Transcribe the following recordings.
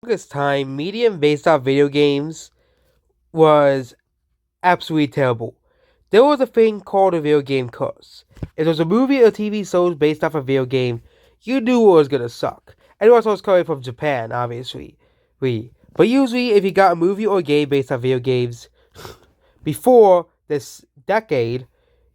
Longest time, medium based off video games was absolutely terrible. There was a thing called a video game curse. If there was a movie or TV show based off a video game, you knew it was gonna suck. And it also was coming from Japan, obviously. But usually, if you got a movie or a game based on video games before this decade,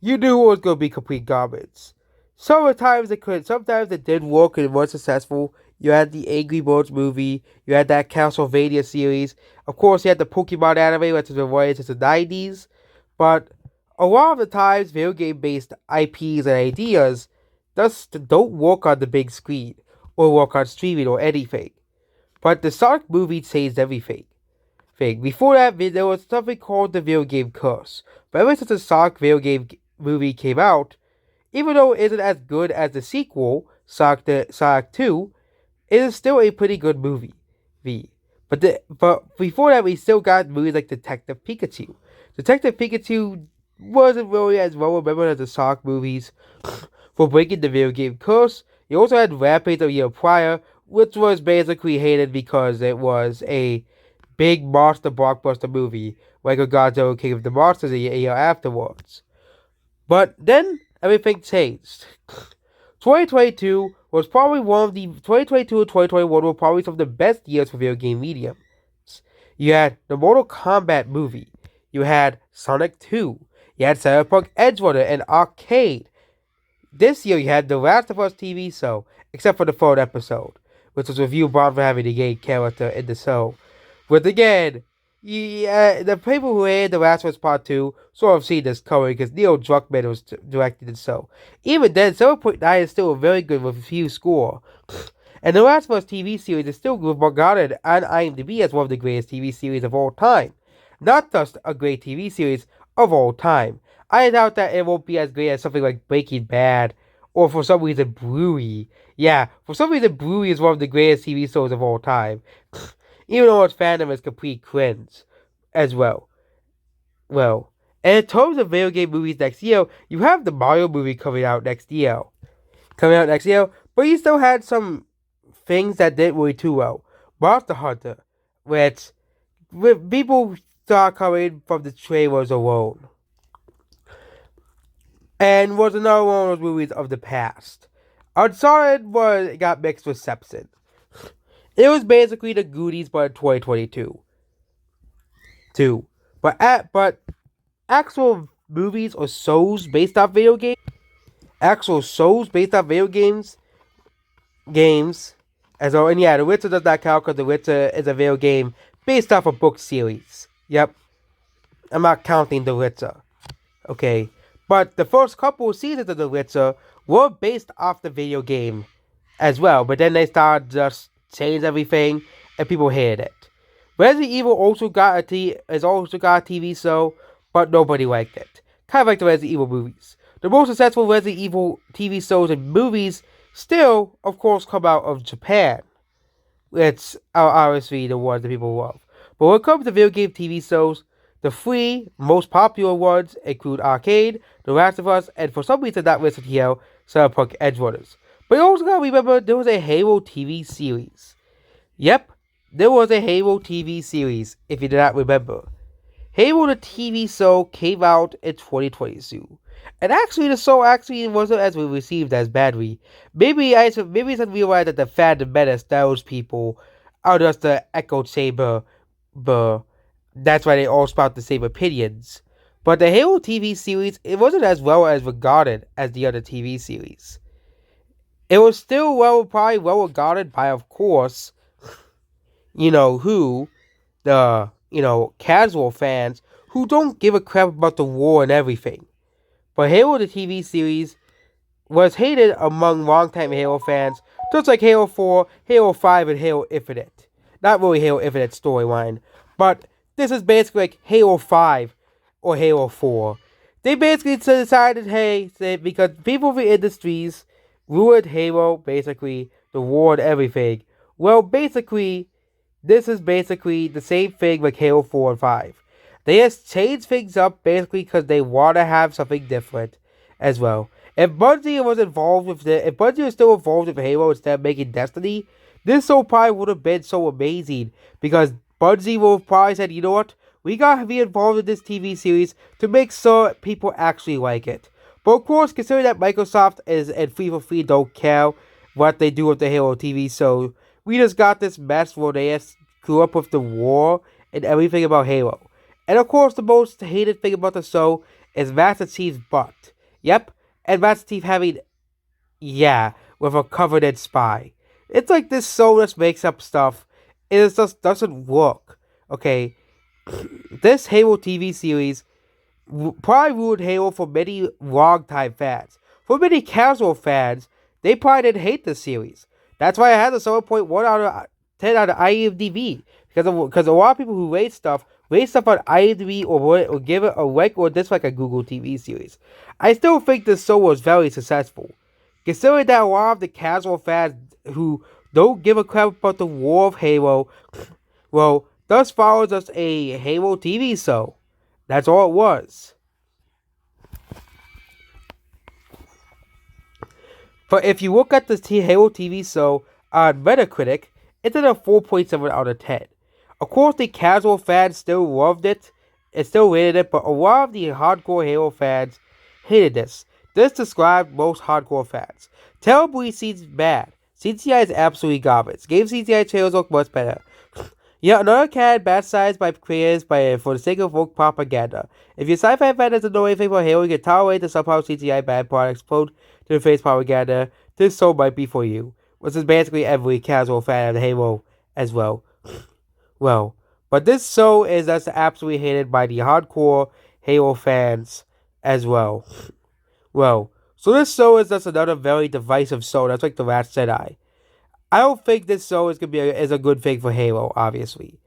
you knew it was gonna be complete garbage. Sometimes it could, sometimes it did work and was successful. You had the Angry Birds movie, you had that Castlevania series. Of course, you had the Pokemon anime, which has been running since the 90s. But a lot of the times, video game based IPs and ideas just don't work on the big screen or work on streaming or anything. But the Sonic movie changed everything. Before that, there was something called the video game curse. But ever since the Sonic video game movie came out, even though it isn't as good as the sequel, Sonic 2, it is still a pretty good movie. But before that, we still got movies like Detective Pikachu. Detective Pikachu wasn't really as well remembered as the Sonic movies for breaking the video game curse. You also had Rampage a year prior, which was basically hated because it was a big monster blockbuster movie, like a Godzilla King of the Monsters a year afterwards. But then everything changed. 2022 was probably one of the 2022 and 2021 were probably some of the best years for video game mediums. You had the Mortal Kombat movie. You had Sonic 2. You had Cyberpunk Edgewater and Arcade. This year you had The Last of Us TV show, except for the third episode, which was reviewed for having a gay character in the show. But again, yeah, the people who hated The Last of Us Part 2 sort of see this coming because Neil Druckmann was directing the show. Even then, 7.9 is still a very good review score. And The Last of Us TV series is still regarded on IMDb as one of the greatest TV series of all time. Not just a great TV series of all time. I doubt that it won't be as great as something like Breaking Bad or for some reason Bluey. Yeah, for some reason Bluey is one of the greatest TV shows of all time. Even though its fandom is complete cringe as well. Well, and in terms of video game movies next year, you have the Mario movie coming out next year. But you still had some things that didn't really too well. Monster Hunter, which people saw coming from the trailers alone, and was another one of those movies of the past. Uncharted got mixed reception. It was basically the Goonies, but in 2022. But actual movies or shows based off video games, games as well. And yeah, The Witcher does not count because The Witcher is a video game based off a book series. Yep, I'm not counting The Witcher. Okay, but the first couple of seasons of The Witcher were based off the video game as well. But then they started just change everything, and people hated it. Resident Evil also got a TV show, but nobody liked it. Kind of like the Resident Evil movies. The most successful Resident Evil TV shows and movies still, of course, come out of Japan. It's obviously the ones that people love. But when it comes to video game TV shows, the three most popular ones include Arcade, The Last of Us, and for some reason not listed here, Cyberpunk Edgerunners. But you also gotta remember there was a Halo TV series. Yep, there was a Halo TV series, if you did not remember. Halo the TV show came out in 2022. And actually the show actually wasn't as received as badly. Maybe I didn't realize that the fandom menace those people are just the echo chamber, but that's why they all spout the same opinions. But the Halo TV series, it wasn't as well as regarded as the other TV series. It was still probably well regarded by, of course, who, the, casual fans who don't give a crap about the war and everything. But Halo the TV series was hated among longtime Halo fans, just like Halo 4, Halo 5, and Halo Infinite. Not really Halo Infinite storyline, but this is basically like Halo 5 or Halo 4. They basically decided, hey, because people in the industries ruined Halo, basically, the war and everything. Well, basically, this is basically the same thing like Halo 4 and 5. They just changed things up basically because they want to have something different as well. If Bungie was still involved with Halo instead of making Destiny, This show probably would have been so amazing because Bungie would have probably said, you know what, we gotta be involved in this TV series to make sure people actually like it. But of course, considering that Microsoft is and Free for Free don't care what they do with the Halo TV show, we just got this mess where they screw up with the war and everything about Halo. And of course, the most hated thing about the show is Master Chief's butt. Yep, and Master Chief having, yeah, with a coveted spy. It's like this show just makes up stuff. It just doesn't work. Okay, this Halo TV series probably ruined Halo for many long-time fans. For many casual fans, they probably didn't hate the series. That's why I had a 7.1 out of 10 out of IMDb. Because a lot of people who rate stuff on IMDb or give it a like or dislike a Google TV series. I still think this show was very successful. Considering that a lot of the casual fans who don't give a crap about the war of Halo, well, thus follows us a Halo TV show. That's all it was. But if you look at the Halo TV show on Metacritic, it's at a 4.7 out of 10. Of course, the casual fans still loved it and still rated it, but a lot of the hardcore Halo fans hated this. This described most hardcore fans. Terribly seems bad. CGI is absolutely garbage. Game CGI trailers look much better. Yeah, another cat bastardized by creators for the sake of woke propaganda. If your sci-fi fan doesn't know anything about Halo, you can tolerate the somehow CGI bad products explode to the face propaganda. This show might be for you. Which is basically every casual fan of Halo as well. Well, but this show is just absolutely hated by the hardcore Halo fans as well. Well, so this show is just another very divisive show. That's like The Last Jedi. I don't think this show is gonna be is a good thing for Halo, obviously.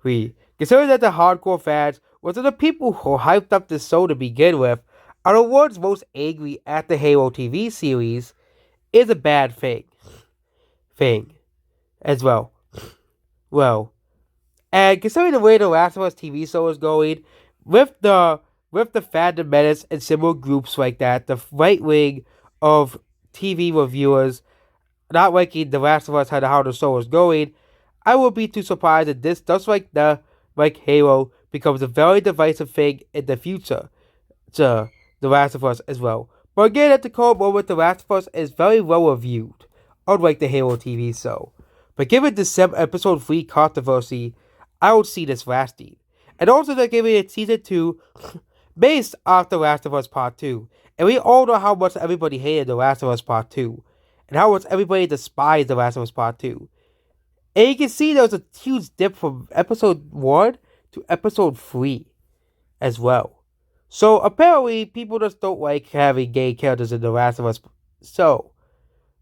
Considering that the hardcore fans, which are the people who hyped up this show to begin with, are the ones most angry at the Halo TV series, is a bad thing as well. Well, and considering the way the Last of Us TV show is going, with the fandom menace and similar groups like that, the right wing of TV reviewers not liking The Last of Us and how the show is going, I would be too surprised if this, just like Halo, becomes a very divisive thing in the future to The Last of Us as well. But again, at the core moment, The Last of Us is very well reviewed, unlike the Halo TV show. But given the episode 3 controversy, I would see this lasting. And also they're giving it season 2 based off The Last of Us Part 2. And we all know how much everybody hated The Last of Us Part 2. And how much everybody despised The Last of Us Part 2. And you can see there was a huge dip from episode 1 to episode 3 as well. So apparently people just don't like having gay characters in The Last of Us. So,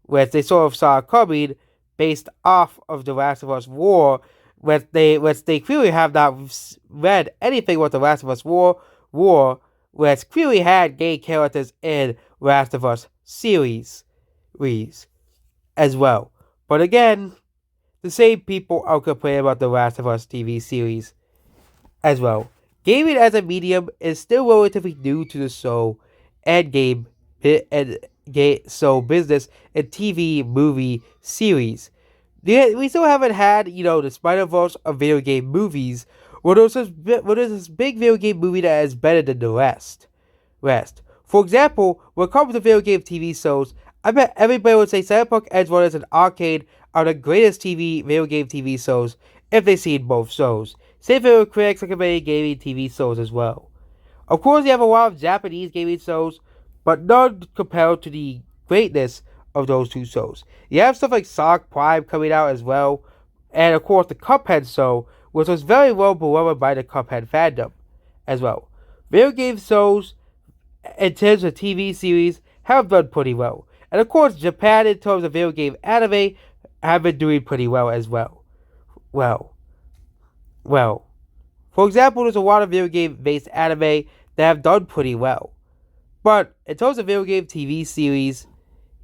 whereas they sort of saw it coming based off of The Last of Us War, whereas they clearly have not read anything about The Last of Us War, whereas clearly had gay characters in Last of Us series as well. But again, the same people are complaining about The Last of Us TV series as well. Gaming as a medium is still relatively new to the show and business and TV movie series. We still haven't had, the Spider-Verse of video game movies, where there's this big video game movie that is better than the rest. For example, when it comes to video game TV shows, I bet everybody would say Cyberpunk Edgerunners and Arcade are the greatest video game TV shows if they've seen both shows. Same thing with critics recommending gaming TV shows as well. Of course, you have a lot of Japanese gaming shows, but none compared to the greatness of those two shows. You have stuff like Sonic Prime coming out as well, and of course the Cuphead show, which was very well beloved by the Cuphead fandom as well. Video game shows, in terms of TV series, have done pretty well. And of course, Japan, in terms of video game anime, have been doing pretty well as well. Well. For example, there's a lot of video game-based anime that have done pretty well. But in terms of video game TV series,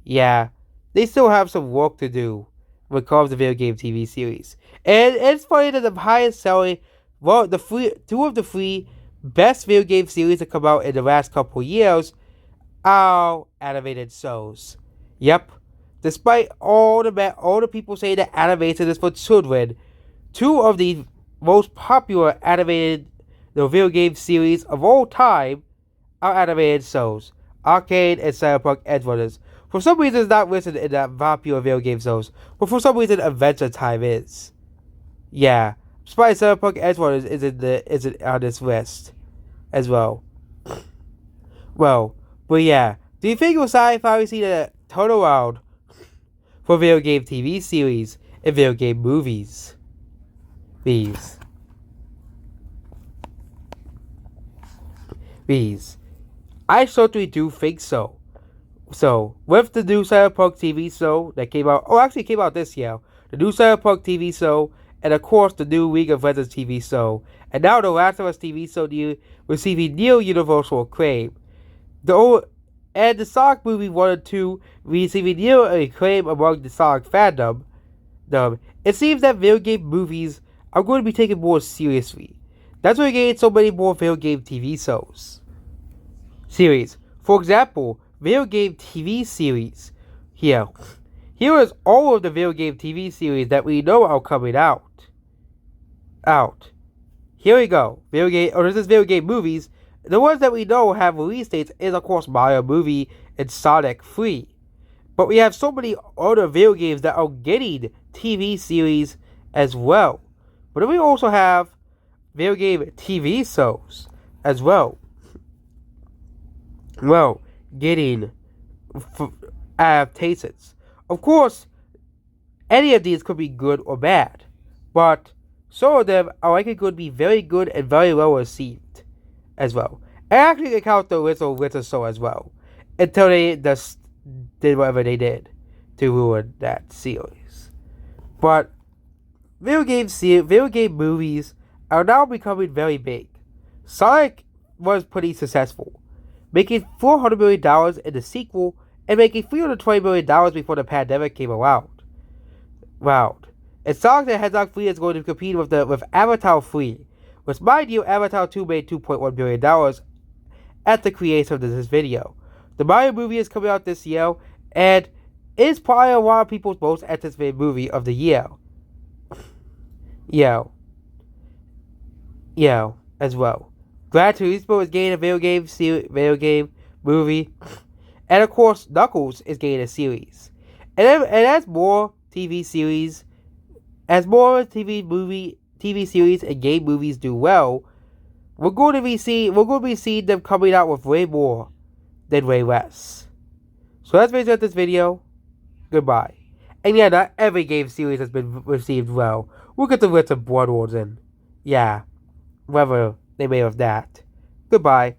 yeah, they still have some work to do when it comes to video game TV series. And it's funny that the highest selling, two of the three best video game series that come out in the last couple years are animated shows. Yep, Despite all the people say that animation is for children, two of the most popular animated video game series of all time are animated shows, Arcade and Cyberpunk Edgerunners. For some reason, it's not listed in that popular video game shows, but for some reason, Adventure Time is. Yeah, despite Cyberpunk Edgerunners isn't on this list as well. Well, but yeah, do you think it was sci-fi see the turnaround for video game TV series and video game movies? These. I certainly do think so. So, with the new Cyberpunk TV show that came out, actually it came out this year, the new Cyberpunk TV show, and of course the new League of Legends TV show, and now the Last of Us TV show receiving near universal acclaim. And the Sonic movie 1 and 2 receiving near acclaim among the Sonic fandom. It seems that video game movies are going to be taken more seriously. That's why we're getting so many more video game TV shows. For example, video game TV series. Here is all of the video game TV series that we know are coming out. Here we go. This is video game movies. The ones that we know have release dates is of course Mario movie and Sonic 3. But we have so many other video games that are getting TV series as well. But then we also have video game TV shows as well. Well, getting adaptations. Of course, any of these could be good or bad, but some of them are likely going to be very good and very well received as well. And actually, they count the Little Show as well, until they just did whatever they did to ruin that series. But video game movies are now becoming very big. Sonic was pretty successful, making $400 million in the sequel and making $320 million before the pandemic came around. Wow. And Sonic the Hedgehog 3 is going to compete with Avatar 3, which, mind you, Avatar 2 made $2.1 billion at the creation of this video. The Mario movie is coming out this year, and is probably a lot of people's most anticipated movie of the year. As well. Gran Turismo is getting a video game movie, and of course, Knuckles is getting a series. And as more TV series, TV series and game movies do well, we're going to be seeing them coming out with way more than way less. So that's basically this video. Goodbye. And yeah, not every game series has been received well. We'll get the list of Blood Wars in. Yeah. Whatever they made of that. Goodbye.